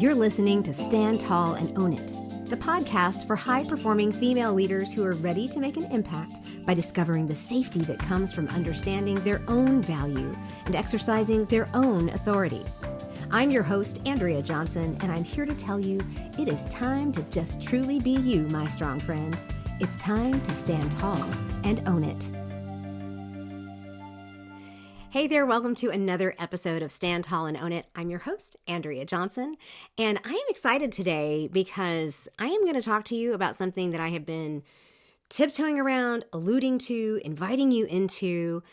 You're listening to Stand Tall and Own It, the podcast for high-performing female leaders who are ready to make an impact by discovering the safety that comes from understanding their own value and exercising their own authority. I'm your host, Andrea Johnson, and I'm here to tell you it is time to just truly be you, my strong friend. It's time to stand tall and own it. Hey there, welcome to another episode of Stand Tall and Own It. I'm your host, Andrea Johnson, and I am excited today because I am going to talk to you about something that I have been tiptoeing around, alluding to, inviting you into,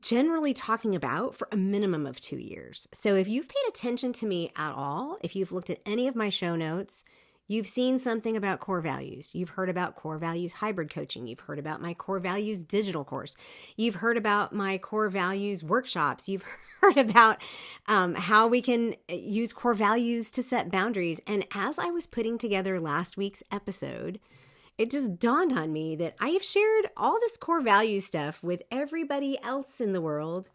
generally talking about for a minimum of 2 years. So if you've paid attention to me at all, if you've looked at any of my show notes, you've seen something about core values. You've heard about core values hybrid coaching. You've heard about my core values digital course. You've heard about my core values workshops. You've heard about how we can use core values to set boundaries. And as I was putting together last week's episode, it just dawned on me that I have shared all this core value stuff with everybody else in the world,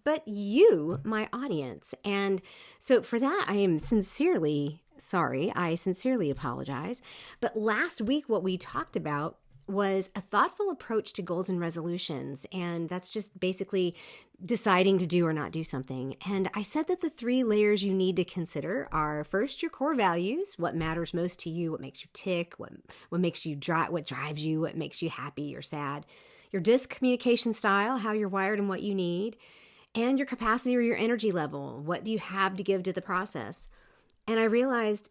but you, my audience. And so for that, I am sincerely sorry. I sincerely apologize. But last week, what we talked about was a thoughtful approach to goals and resolutions. And that's just basically deciding to do or not do something. And I said that the 3 layers you need to consider are first, your core values, what matters most to you, what makes you tick, what makes you what drives you, what makes you happy or sad, your DISC communication style, how you're wired and what you need, and your capacity or your energy level. What do you have to give to the process? And I realized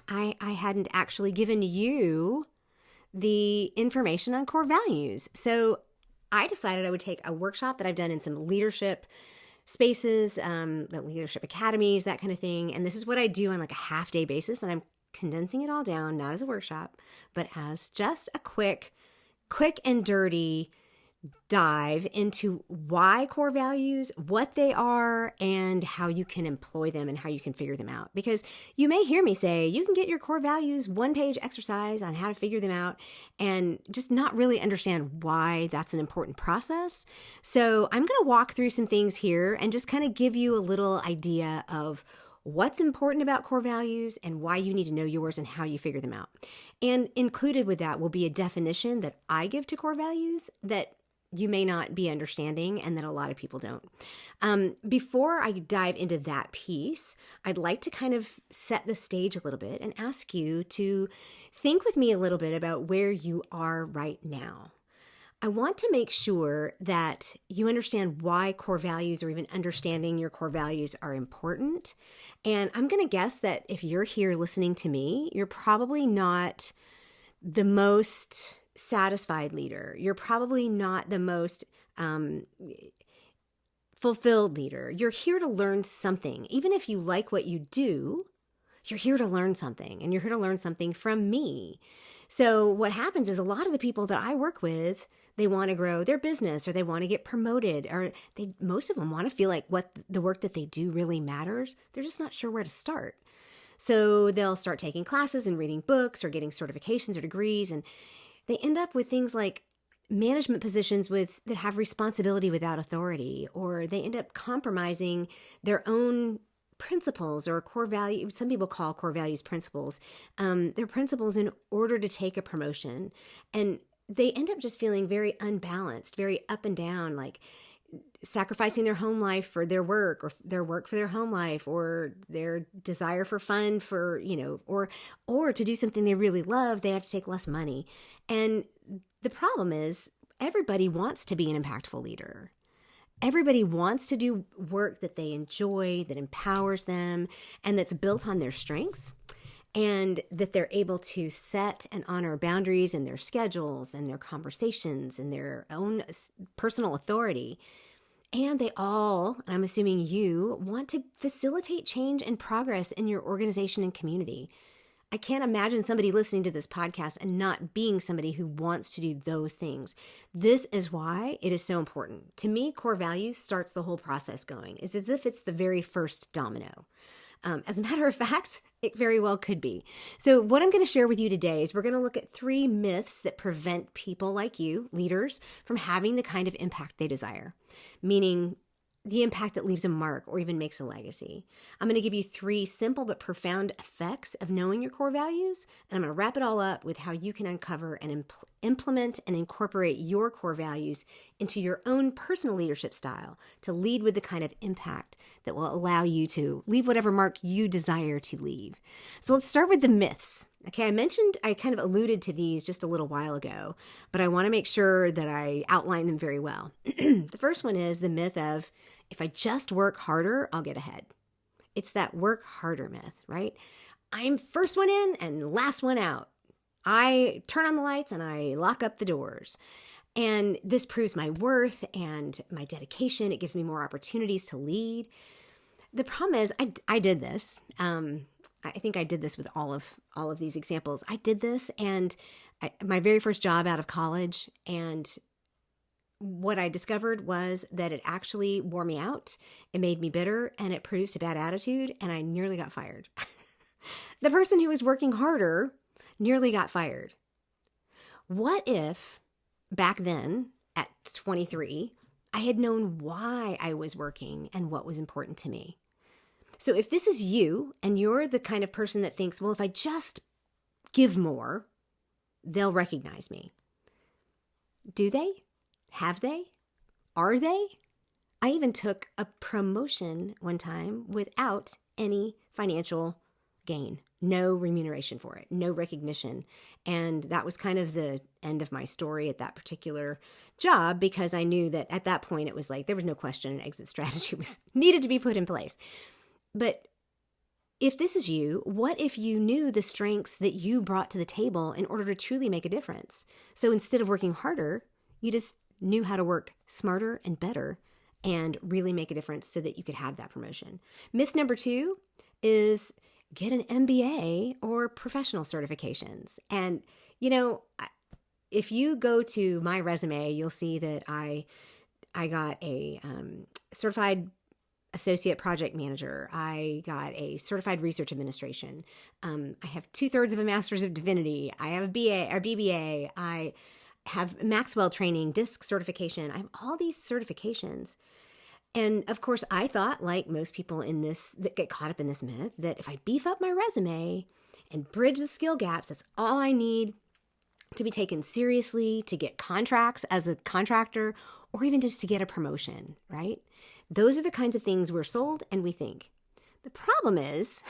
I hadn't actually given you the information on core values. So I decided I would take a workshop that I've done in some leadership spaces, the leadership academies, that kind of thing. And this is what I do on like a half-day basis. And I'm condensing it all down, not as a workshop, but as just a quick and dirty dive into why core values, what they are, and how you can employ them and how you can figure them out. Because you may hear me say, you can get your core values 1-page exercise on how to figure them out and just not really understand why that's an important process. So I'm going to walk through some things here and just kind of give you a little idea of what's important about core values and why you need to know yours and how you figure them out. And included with that will be a definition that I give to core values that you may not be understanding and that a lot of people don't. Before I dive into that piece, I'd like to kind of set the stage a little bit and ask you to think with me a little bit about where you are right now. I want to make sure that you understand why core values or even understanding your core values are important. And I'm going to guess that if you're here listening to me, you're probably not the most satisfied leader. You're probably not the most fulfilled leader. You're here to learn something. Even if you like what you do, you're here to learn something, and you're here to learn something from me. So what happens is a lot of the people that I work with, they want to grow their business or they want to get promoted, or most of them want to feel like what the work that they do really matters. They're just not sure where to start. So they'll start taking classes and reading books or getting certifications or degrees, and they end up with things like management positions that have responsibility without authority, or they end up compromising their own principles or core value. Some people call core values principles. They're principles in order to take a promotion. And they end up just feeling very unbalanced, very up and down, like sacrificing their home life for their work, or their work for their home life, or their desire for fun for, or to do something they really love, they have to take less money. And the problem is everybody wants to be an impactful leader. Everybody wants to do work that they enjoy, that empowers them, and that's built on their strengths, and that they're able to set and honor boundaries in their schedules and their conversations and their own personal authority. And they all, and I'm assuming you, want to facilitate change and progress in your organization and community. I can't imagine somebody listening to this podcast and not being somebody who wants to do those things. This is why it is so important. To me, core values starts the whole process going. It's as if it's the very first domino. As a matter of fact, it very well could be. So what I'm going to share with you today is we're going to look at 3 myths that prevent people like you, leaders, from having the kind of impact they desire. Meaning the impact that leaves a mark or even makes a legacy. I'm going to give you 3 simple but profound effects of knowing your core values, and I'm going to wrap it all up with how you can uncover and implement and incorporate your core values into your own personal leadership style to lead with the kind of impact that will allow you to leave whatever mark you desire to leave. So let's start with the myths. Okay, I kind of alluded to these just a little while ago, but I want to make sure that I outline them very well. The first one is the myth of, if I just work harder, I'll get ahead. It's that work harder myth, right? I'm first one in and last one out. I turn on the lights and I lock up the doors. And this proves my worth and my dedication. It gives me more opportunities to lead. The problem is I did this. I think I did this with all of these examples. I did this, and my very first job out of college, and what I discovered was that it actually wore me out. It made me bitter, and it produced a bad attitude, and I nearly got fired. The person who was working harder nearly got fired. What if back then, at 23, I had known why I was working and what was important to me? So if this is you and you're the kind of person that thinks, well, if I just give more, they'll recognize me. Do they? Have they? Are they? I even took a promotion one time without any financial gain, no remuneration for it, no recognition. And that was kind of the end of my story at that particular job, because I knew that at that point it was like there was no question an exit strategy was needed to be put in place. But if this is you, what if you knew the strengths that you brought to the table in order to truly make a difference? So instead of working harder, you just knew how to work smarter and better and really make a difference so that you could have that promotion. Myth number 2 is get an MBA or professional certifications. And, if you go to my resume, you'll see that I got a certified associate project manager. I got a certified research administration. I have 2/3 of a master's of divinity. I have a BA or BBA. I have Maxwell training, DISC certification. I have all these certifications. And of course, I thought, like most people that get caught up in this myth, that if I beef up my resume and bridge the skill gaps, that's all I need to be taken seriously, to get contracts as a contractor, or even just to get a promotion, right? Those are the kinds of things we're sold and we think. The problem is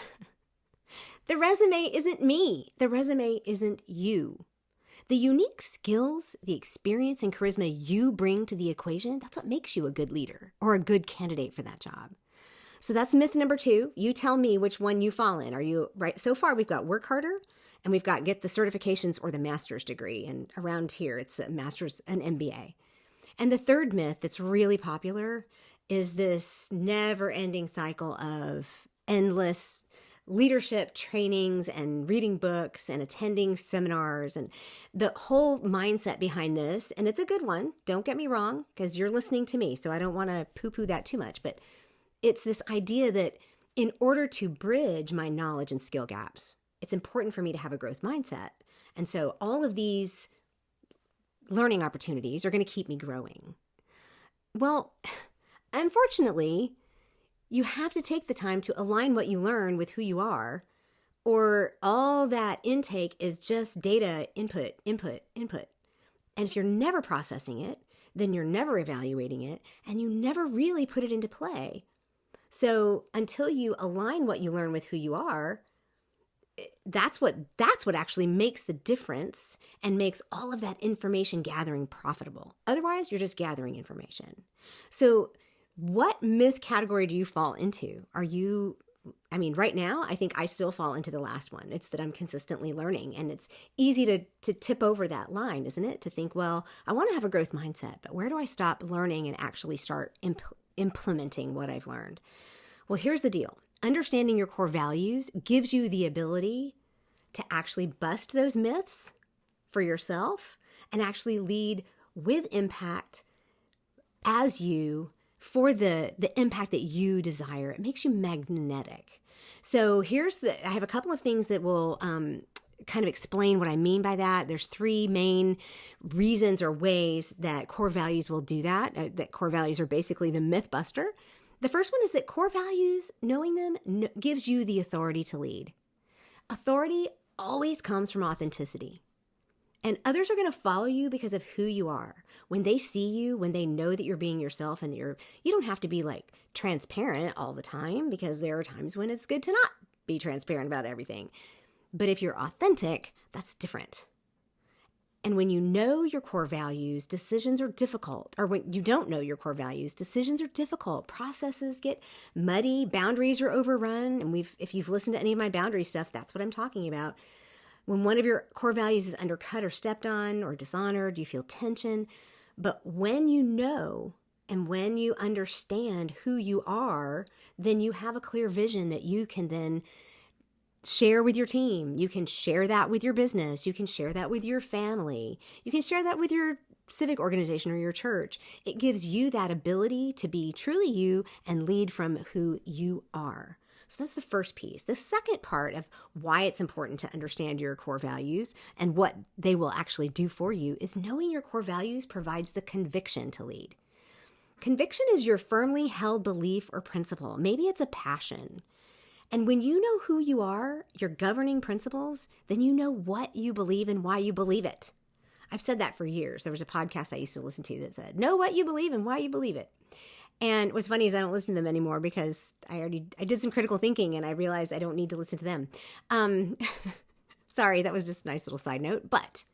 the resume isn't me. The resume isn't you. The unique skills, the experience, and charisma you bring to the equation, that's what makes you a good leader or a good candidate for that job. So that's myth number 2. You tell me which one you fall in. Are you right? So far, we've got work harder, and we've got get the certifications or the master's degree. And around here, it's a master's, an MBA. And the third myth that's really popular is this never-ending cycle of endless leadership trainings and reading books and attending seminars, and the whole mindset behind this. And it's a good one. Don't get me wrong, because you're listening to me, so I don't want to poo-poo that too much. But it's this idea that in order to bridge my knowledge and skill gaps, it's important for me to have a growth mindset. And so all of these learning opportunities are going to keep me growing. Well, unfortunately, you have to take the time to align what you learn with who you are, or all that intake is just data input. And if you're never processing it, then you're never evaluating it, and you never really put it into play. So until you align what you learn with who you are, that's what actually makes the difference and makes all of that information gathering profitable. Otherwise, you're just gathering information. So what myth category do you fall into? Right now, I think I still fall into the last one. It's that I'm consistently learning, and it's easy to tip over that line, isn't it? To think, well, I want to have a growth mindset, but where do I stop learning and actually start implementing what I've learned? Well, here's the deal. Understanding your core values gives you the ability to actually bust those myths for yourself and actually lead with impact as you for the impact that you desire. It makes you magnetic. So I have a couple of things that will kind of explain what I mean by that. There's three main reasons or ways that core values will do that, that core values are basically the myth buster. The first one is that core values, knowing them, gives you the authority to lead. Authority always comes from authenticity. And others are going to follow you because of who you are. When they see you, when they know that you're being yourself, and you don't have to be like transparent all the time, because there are times when it's good to not be transparent about everything. But if you're authentic, that's different. And when you know your core values, decisions are difficult. Or when you don't know your core values, decisions are difficult. Processes get muddy. Boundaries are overrun. And if you've listened to any of my boundary stuff, that's what I'm talking about. When one of your core values is undercut or stepped on or dishonored, you feel tension. But when you know and when you understand who you are, then you have a clear vision that you can then share with your team. You can share that with your business. You can share that with your family. You can share that with your civic organization or your church. It gives you that ability to be truly you and lead from who you are. So that's the first piece. The second part of why it's important to understand your core values and what they will actually do for you is knowing your core values provides the conviction to lead. Conviction is your firmly held belief or principle. Maybe it's a passion. And when you know who you are, your governing principles, then you know what you believe and why you believe it. I've said that for years. There was a podcast I used to listen to that said, know what you believe and why you believe it. And what's funny is I don't listen to them anymore because I did some critical thinking and I realized I don't need to listen to them. Sorry, that was just a nice little side note, but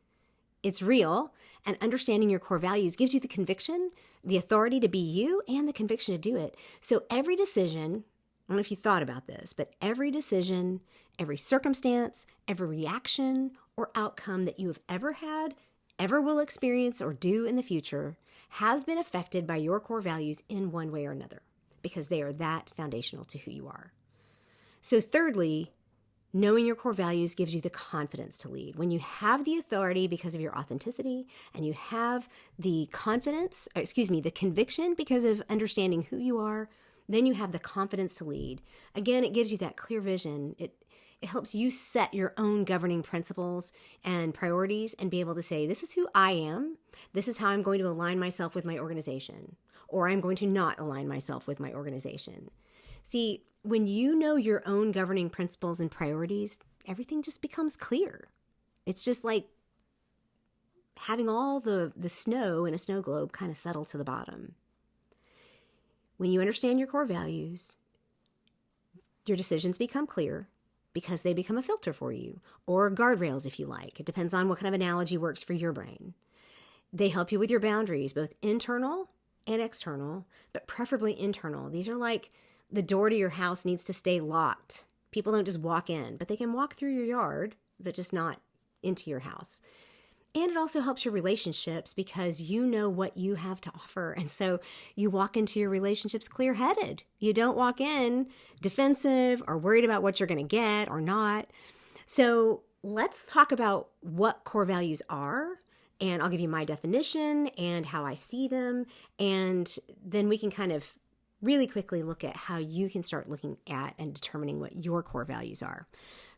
it's real. And understanding your core values gives you the conviction, the authority to be you, and the conviction to do it. So every decision, I don't know if you thought about this, but every decision, every circumstance, every reaction or outcome that you have ever had, ever will experience or do in the future has been affected by your core values in one way or another, because they are that foundational to who you are. So thirdly, knowing your core values gives you the confidence to lead. When you have the authority because of your authenticity and you have the the conviction because of understanding who you are, then you have the confidence to lead. Again, it gives you that clear vision. It helps you set your own governing principles and priorities and be able to say, this is who I am. This is how I'm going to align myself with my organization, or I'm going to not align myself with my organization. See, when you know your own governing principles and priorities, everything just becomes clear. It's just like having all the snow in a snow globe kind of settle to the bottom. When you understand your core values, your decisions become clear because they become a filter for you, or guardrails if you like. It depends on what kind of analogy works for your brain. They help you with your boundaries, both internal and external, but preferably internal. These are like the door to your house needs to stay locked. People don't just walk in, but they can walk through your yard, but just not into your house. And it also helps your relationships because you know what you have to offer. And so you walk into your relationships clear-headed. You don't walk in defensive or worried about what you're going to get or not. So let's talk about what core values are. And I'll give you my definition and how I see them. And then we can kind of really quickly look at how you can start looking at and determining what your core values are.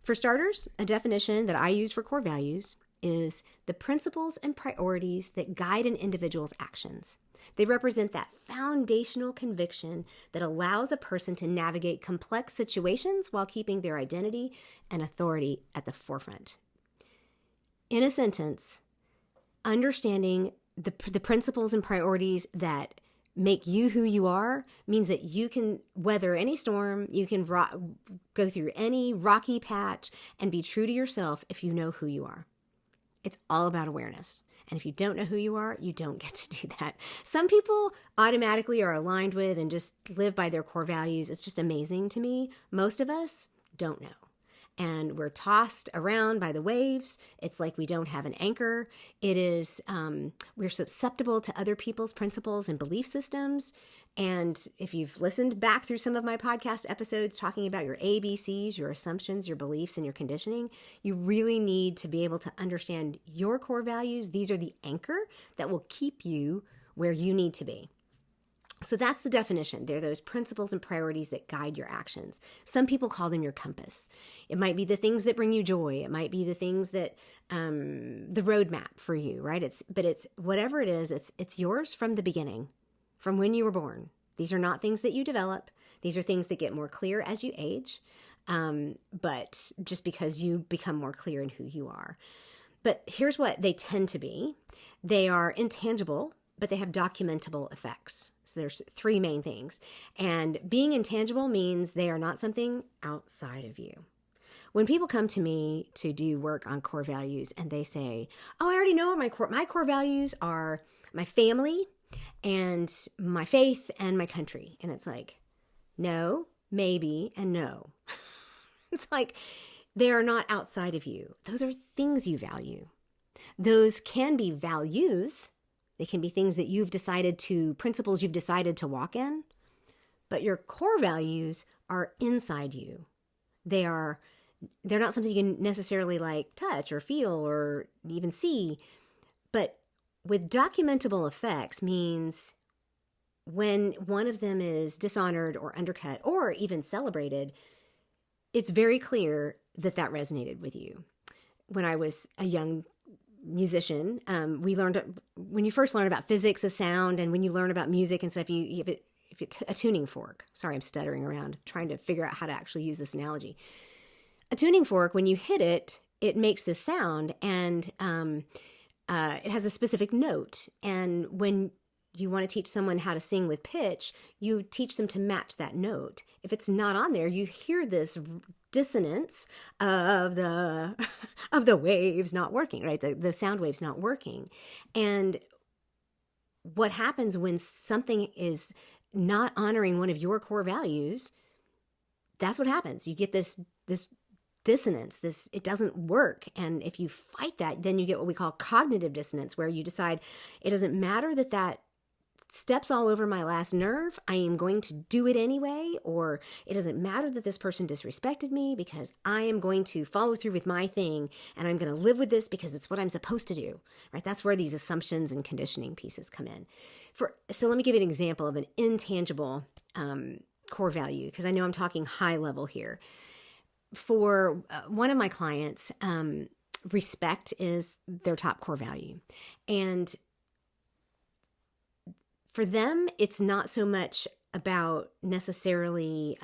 For starters, a definition that I use for core values is the principles and priorities that guide an individual's actions. They represent that foundational conviction that allows a person to navigate complex situations while keeping their identity and authority at the forefront. In a sentence, understanding the principles and priorities that make you who you are means that you can weather any storm, you can go through any rocky patch and be true to yourself if you know who you are. It's all about awareness. And if you don't know who you are, you don't get to do that. Some people automatically are aligned with and just live by their core values. It's just amazing to me. Most of us don't know. And we're tossed around by the waves. It's like we don't have an anchor. It is, we're susceptible to other people's principles and belief systems. And if you've listened back through some of my podcast episodes talking about your ABCs, your assumptions, your beliefs, and your conditioning, you really need to be able to understand your core values. These are the anchor that will keep you where you need to be. So that's the definition. They're those principles and priorities that guide your actions. Some people call them your compass. It might be the things that bring you joy. It might be the things that the roadmap for you, right? It's whatever it is. It's yours from the beginning, from when you were born. These are not things that you develop. These are things that get more clear as you age, but just because you become more clear in who you are. But here's what they tend to be. They are intangible, but they have documentable effects. So there's three main things. And being intangible means they are not something outside of you. When people come to me to do work on core values and they say, oh, I already know what my core values are my family and my faith and my country. And it's like, no, maybe, and no. It's like they are not outside of you. Those are things you value. Those can be values. They can be things that you've decided to, principles you've decided to walk in, but your core values are inside you. They're not something you can necessarily like touch or feel or even see, but with documentable effects means when one of them is dishonored or undercut or even celebrated, it's very clear that resonated with you. When I was a young musician, we learned, when you first learn about physics of sound and when you learn about music and stuff, you have a tuning fork. Sorry, I'm stuttering around trying to figure out how to actually use this analogy. A tuning fork, when you hit it, it makes this sound and it has a specific note. And when you want to teach someone how to sing with pitch, you teach them to match that note. If it's not on there, you hear this dissonance of the waves not working, right? The sound waves not working. And what happens when something is not honoring one of your core values, that's what happens. You get this dissonance, it doesn't work. And if you fight that, then you get what we call cognitive dissonance, where you decide it doesn't matter that steps all over my last nerve, I am going to do it anyway, or it doesn't matter that this person disrespected me because I am going to follow through with my thing and I'm going to live with this because it's what I'm supposed to do, right? That's where these assumptions and conditioning pieces come in. So let me give you an example of an intangible core value, because I know I'm talking high level here. For one of my clients, respect is their top core value. And for them, it's not so much about necessarily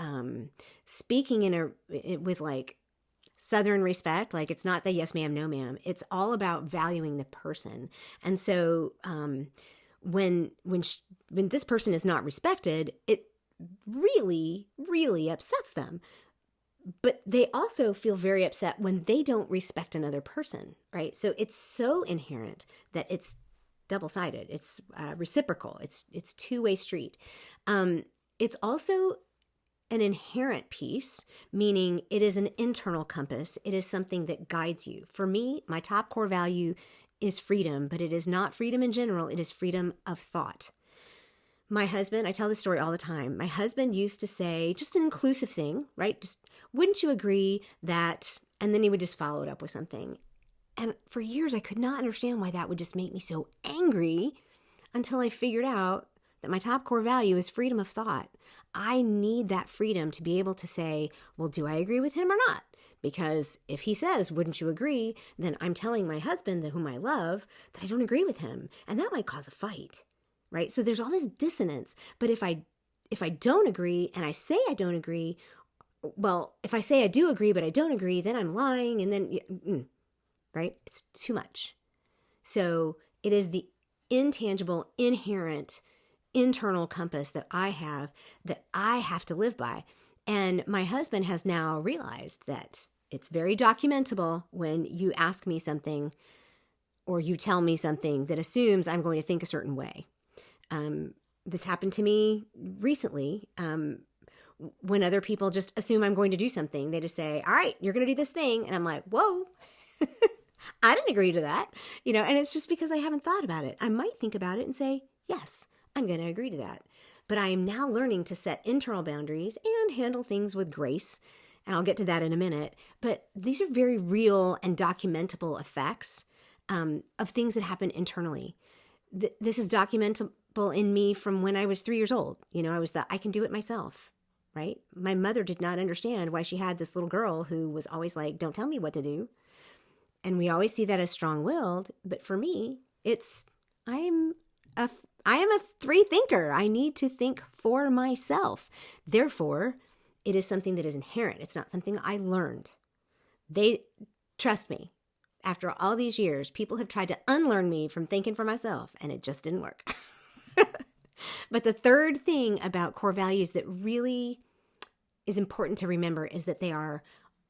speaking with like Southern respect. Like it's not the yes ma'am, no ma'am. It's all about valuing the person. And so when this person is not respected, it really, really upsets them. But they also feel very upset when they don't respect another person, right? So it's so inherent that it's double-sided. It's reciprocal. It's two-way street. It's also an inherent piece, meaning it is an internal compass. It is something that guides you. For me, my top core value is freedom, but it is not freedom in general. It is freedom of thought. My husband, I tell this story all the time. My husband used to say, just an inclusive thing, right? Just, wouldn't you agree that, and then he would just follow it up with something. And for years, I could not understand why that would just make me so angry until I figured out that my top core value is freedom of thought. I need that freedom to be able to say, well, do I agree with him or not? Because if he says, wouldn't you agree? Then I'm telling my husband, whom I love, that I don't agree with him. And that might cause a fight, right? So there's all this dissonance. But if I don't agree and I say I don't agree, well, if I say I do agree, but I don't agree, then I'm lying. And then, right? It's too much. So it is the intangible, inherent, internal compass that I have to live by. And my husband has now realized that it's very documentable when you ask me something or you tell me something that assumes I'm going to think a certain way. This happened to me recently. When other people just assume I'm going to do something, they just say, all right, you're going to do this thing. And I'm like, whoa, I didn't agree to that. And it's just because I haven't thought about it. I might think about it and say, yes, I'm going to agree to that. But I am now learning to set internal boundaries and handle things with grace. And I'll get to that in a minute. But these are very real and documentable effects of things that happen internally. This is documentable principle in me from when I was 3 years old. I was I can do it myself, right? My mother did not understand why she had this little girl who was always like, don't tell me what to do. And we always see that as strong-willed. But for me, I am a free thinker. I need to think for myself. Therefore, it is something that is inherent. It's not something I learned. Trust me, after all these years, people have tried to unlearn me from thinking for myself, and it just didn't work. But the third thing about core values that really is important to remember is that they are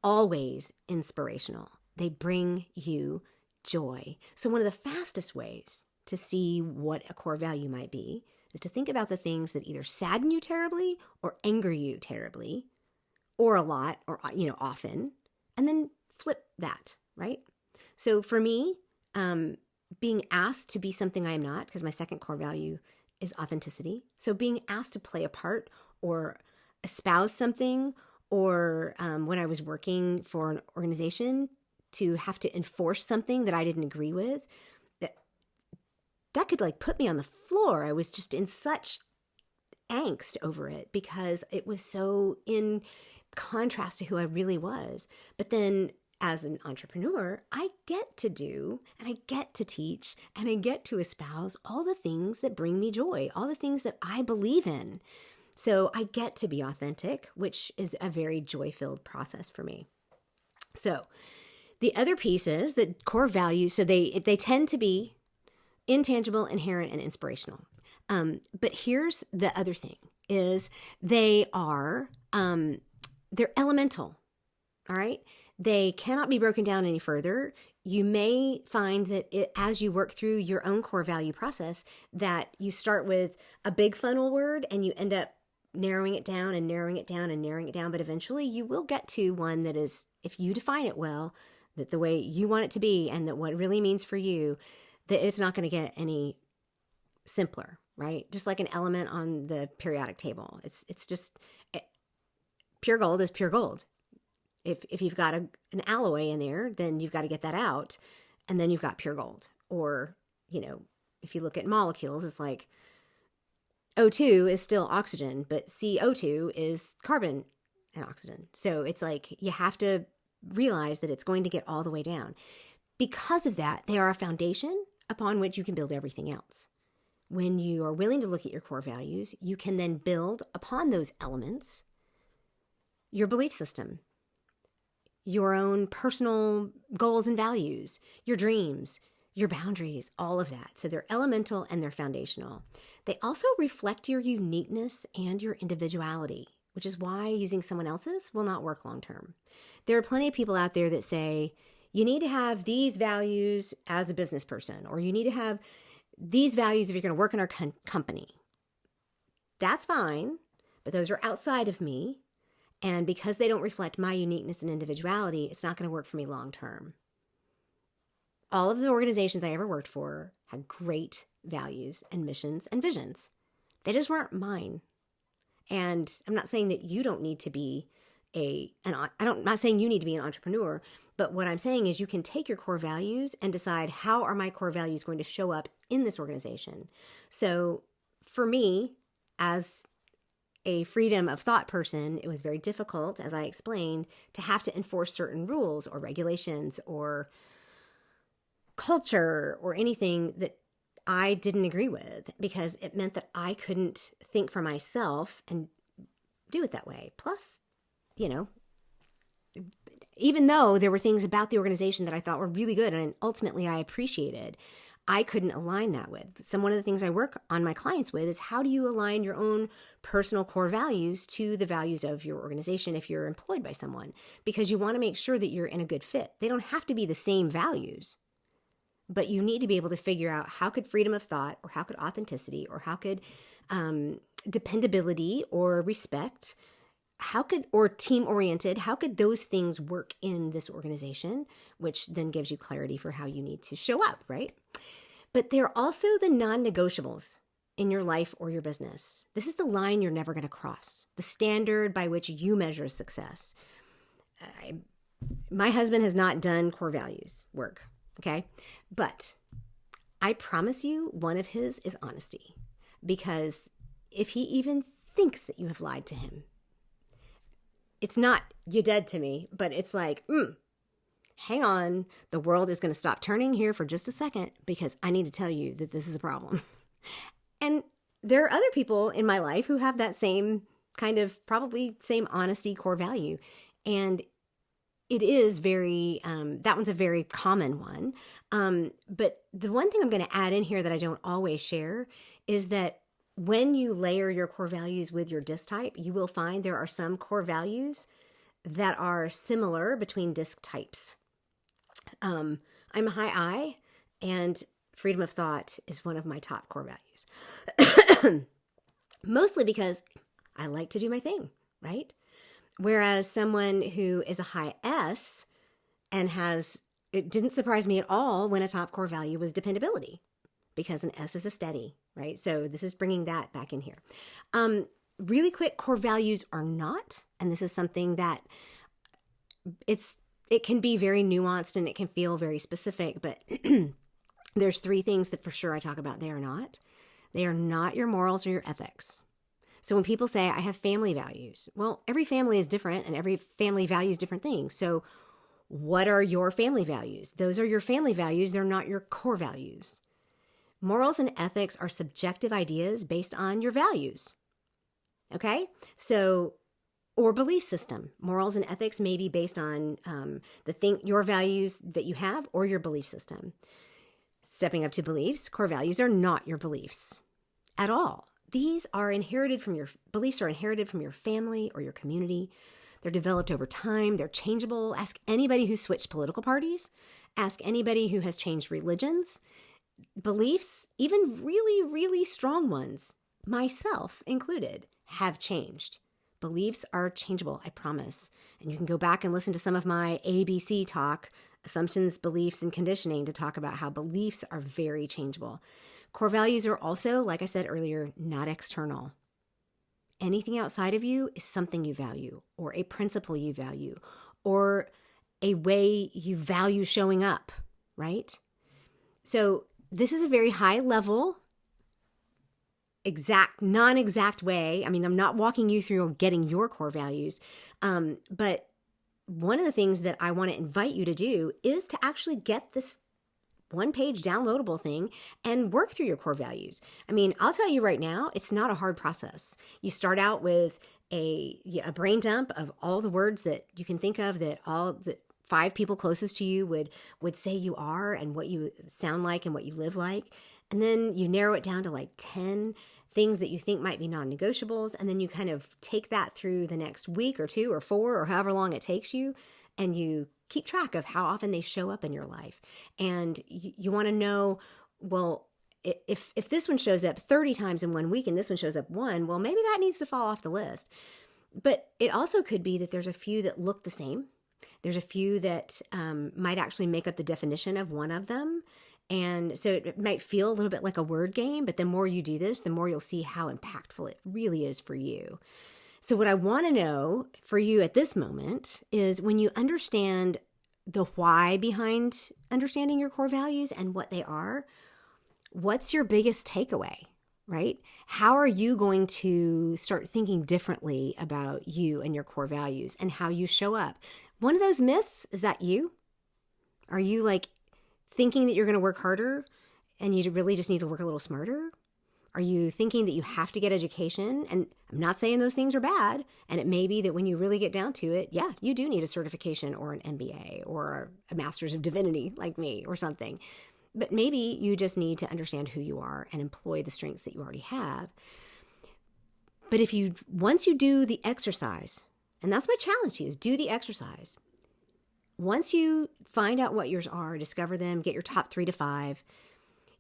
always inspirational. They bring you joy. So one of the fastest ways to see what a core value might be is to think about the things that either sadden you terribly or anger you terribly, or a lot, or often, and then flip that, right? So for me, being asked to be something I am not, because my second core value is authenticity. So being asked to play a part or espouse something, or when I was working for an organization, to have to enforce something that I didn't agree with, that could put me on the floor. I was just in such angst over it because it was so in contrast to who I really was. But then as an entrepreneur, I get to do, and I get to teach, and I get to espouse all the things that bring me joy, all the things that I believe in. So I get to be authentic, which is a very joy-filled process for me. So the other piece is that core values, so they tend to be intangible, inherent, and inspirational. But here's the other thing, is they're elemental, all right? They cannot be broken down any further. You may find that as you work through your own core value process, that you start with a big funnel word and you end up narrowing it down and narrowing it down and narrowing it down. But eventually you will get to one that is, if you define it well, that the way you want it to be and that what it really means for you, that it's not going to get any simpler, right? Just like an element on the periodic table. It's just pure gold is pure gold. If you've got an alloy in there, then you've got to get that out, and then you've got pure gold. Or, if you look at molecules, it's like O2 is still oxygen, but CO2 is carbon and oxygen. So it's like you have to realize that it's going to get all the way down. Because of that, they are a foundation upon which you can build everything else. When you are willing to look at your core values, you can then build upon those elements your belief system, your own personal goals and values, your dreams, your boundaries, all of that. So they're elemental and they're foundational. They also reflect your uniqueness and your individuality, which is why using someone else's will not work long term. There are plenty of people out there that say, you need to have these values as a business person, or you need to have these values if you're going to work in our company. That's fine, but those are outside of me. And because they don't reflect my uniqueness and individuality, it's not going to work for me long term. All of the organizations I ever worked for had great values and missions and visions. They just weren't mine. And I'm not saying that you don't need to be I'm not saying you need to be an entrepreneur, but what I'm saying is you can take your core values and decide, how are my core values going to show up in this organization? So for me, as a freedom of thought person, it was very difficult, as I explained, to have to enforce certain rules or regulations or culture or anything that I didn't agree with, because it meant that I couldn't think for myself and do it that way. Plus, even though there were things about the organization that I thought were really good and ultimately I appreciated, I couldn't align that with. One of the things I work on my clients with is, how do you align your own personal core values to the values of your organization if you're employed by someone? Because you want to make sure that you're in a good fit. They don't have to be the same values, but you need to be able to figure out, how could freedom of thought, or how could authenticity, or how could dependability or respect, or team-oriented, how could those things work in this organization, which then gives you clarity for how you need to show up, right? But they're also the non-negotiables in your life or your business. This is the line you're never going to cross, the standard by which you measure success. My husband has not done core values work, okay? But I promise you, one of his is honesty. because if he even thinks that you have lied to him, it's not you dead to me, but it's like, hang on, the world is going to stop turning here for just a second because I need to tell you that this is a problem. And there are other people in my life who have that same kind of, probably same honesty core value. And it is very, that one's a very common one. But the one thing I'm going to add in here that I don't always share is that when you layer your core values with your disc type, you will find there are some core values that are similar between disc types. I'm a high I, and freedom of thought is one of my top core values. Mostly because I like to do my thing, right? Whereas someone who is a high S and it didn't surprise me at all when a top core value was dependability, because an S is a steady, right? So this is bringing that back in here. Really quick, core values are not, and this is something that it can be very nuanced and it can feel very specific, but there's three things that for sure I talk about. They are not. They are not your morals or your ethics. So when people say, I have family values, well, every family is different and every family values different things. So what are your family values? Those are your family values. They're not your core values. Morals and ethics are subjective ideas based on your values. Okay? So, or belief system. Morals and ethics may be based on your values that you have or your belief system. Stepping up to beliefs, core values are not your beliefs at all. These are inherited from your beliefs are inherited from your family or your community. They're developed over time. They're changeable. Ask anybody who switched political parties. Ask anybody who has changed religions. Beliefs, even really, really strong ones, myself included, have changed. Beliefs are changeable, I promise. And you can go back and listen to some of my ABC talk, assumptions, beliefs, and conditioning, to talk about how beliefs are very changeable. Core values are also, like I said earlier, not external. Anything outside of you is something you value, or a principle you value, or a way you value showing up, right? So this is a very high level, non-exact way. I mean, I'm not walking you through getting your core values, but one of the things that I want to invite you to do is to actually get this one-page downloadable thing and work through your core values. I mean, I'll tell you right now, it's not a hard process. You start out with a brain dump of all the words that you can think of that all the 5 people closest to you would say you are, and what you sound like and what you live like. And then you narrow it down to like 10 things that you think might be non-negotiables. And then you kind of take that through the next week or 2 or 4 or however long it takes you, and you keep track of how often they show up in your life. And you want to know, well, if this one shows up 30 times in 1 week and this one shows up 1, well, maybe that needs to fall off the list. But it also could be that there's a few that look the same. There's a few that might actually make up the definition of one of them. And so it might feel a little bit like a word game, but the more you do this, the more you'll see how impactful it really is for you. So what I want to know for you at this moment is, when you understand the why behind understanding your core values and what they are, what's your biggest takeaway, right? How are you going to start thinking differently about you and your core values and how you show up? One of those myths, is that you? Are you like thinking that you're going to work harder and you really just need to work a little smarter? Are you thinking that you have to get education? And I'm not saying those things are bad. And it may be that when you really get down to it, yeah, you do need a certification or an MBA or a master's of divinity like me or something. But maybe you just need to understand who you are and employ the strengths that you already have. But once you do the exercise, and that's my challenge to you, is do the exercise. Once you find out what yours are, discover them, get your top 3 to 5,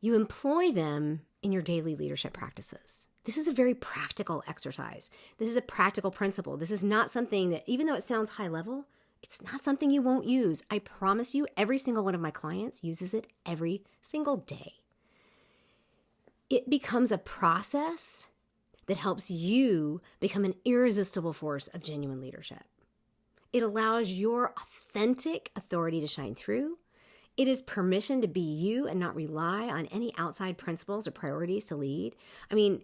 you employ them in your daily leadership practices. This is a very practical exercise. This is a practical principle. This is not something that, even though it sounds high level, it's not something you won't use. I promise you, every single one of my clients uses it every single day. It becomes a process that helps you become an irresistible force of genuine leadership. It allows your authentic authority to shine through. It is permission to be you and not rely on any outside principles or priorities to lead. I mean,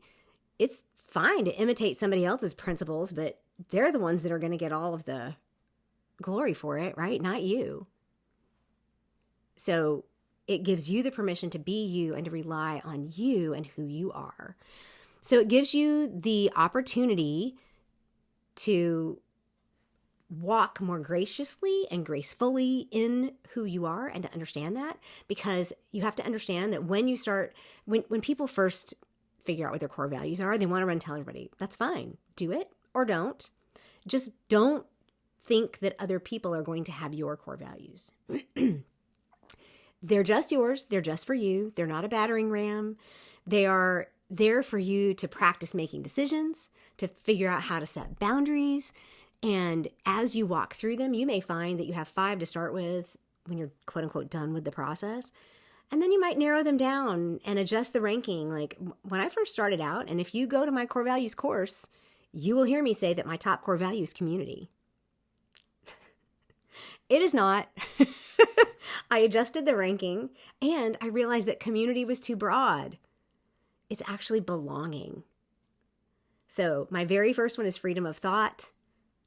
it's fine to imitate somebody else's principles, but they're the ones that are going to get all of the glory for it, right? Not you. So it gives you the permission to be you and to rely on you and who you are. So it gives you the opportunity to walk more graciously and gracefully in who you are and to understand that, because you have to understand that when people first figure out what their core values are, they want to run and tell everybody. That's fine. Do it or don't. Just don't think that other people are going to have your core values. They're just yours. They're just for you. They're not a battering ram. They are there for you to practice making decisions, to figure out how to set boundaries. And as you walk through them, you may find that you have 5 to start with when you're quote unquote done with the process. And then you might narrow them down and adjust the ranking. Like when I first started out, and if you go to my core values course, you will hear me say that my top core value is community. It is not. I adjusted the ranking and I realized that community was too broad. It's actually belonging. So my very first one is freedom of thought,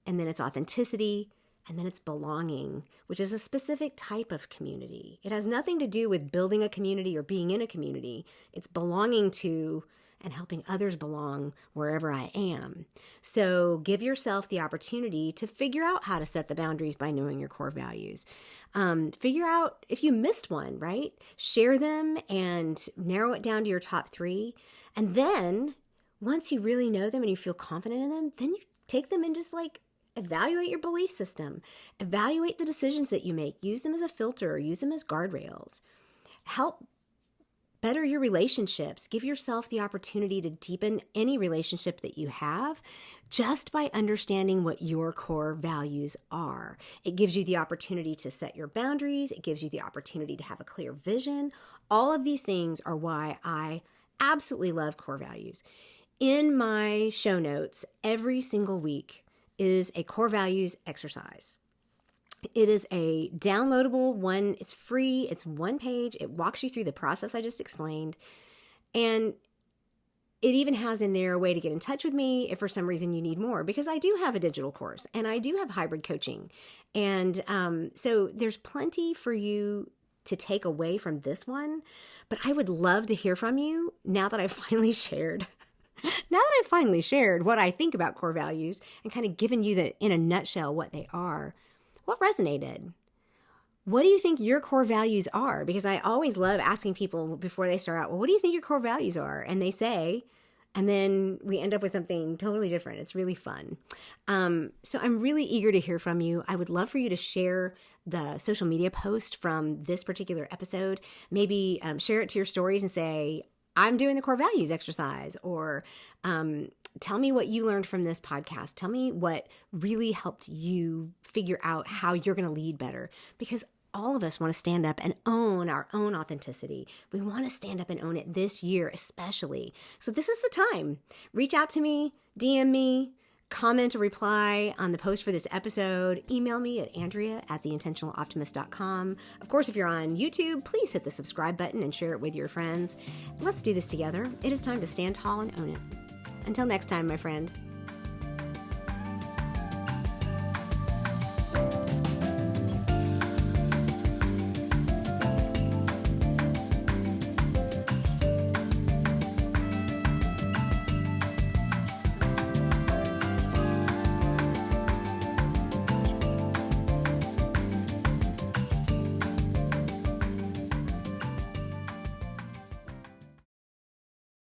and then it's authenticity, and then it's belonging, which is a specific type of community. It has nothing to do with building a community or being in a community. It's belonging to and helping others belong wherever I am. So give yourself the opportunity to figure out how to set the boundaries by knowing your core values. Figure out if you missed one, right? Share them and narrow it down to your top 3. And then once you really know them and you feel confident in them, then you take them and just evaluate your belief system. Evaluate the decisions that you make. Use them as a filter. Use them as guardrails. Help better your relationships. Give yourself the opportunity to deepen any relationship that you have just by understanding what your core values are. It gives you the opportunity to set your boundaries. It gives you the opportunity to have a clear vision. All of these things are why I absolutely love core values. In my show notes, every single week is a core values exercise. It is a downloadable one. It's free. It's 1 page. It walks you through the process I just explained. And it even has in there a way to get in touch with me if for some reason you need more, because I do have a digital course and I do have hybrid coaching. And so there's plenty for you to take away from this one. But I would love to hear from you now that I've finally shared what I think about core values and kind of given you in a nutshell what they are. What resonated? What do you think your core values are? Because I always love asking people before they start out, well, what do you think your core values are? And they say, and then we end up with something totally different. It's really fun. So I'm really eager to hear from you. I would love for you to share the social media post from this particular episode. Maybe share it to your stories and say, I'm doing the core values exercise, or tell me what you learned from this podcast. Tell me what really helped you figure out how you're going to lead better, because all of us want to stand up and own our own authenticity. We want to stand up and own it this year, especially. So this is the time. Reach out to me, DM me, comment or reply on the post for this episode. Email me at andrea@theintentionaloptimist.com. Of course, if you're on YouTube, please hit the subscribe button and share it with your friends. Let's do this together. It is time to stand tall and own it. Until next time, my friend.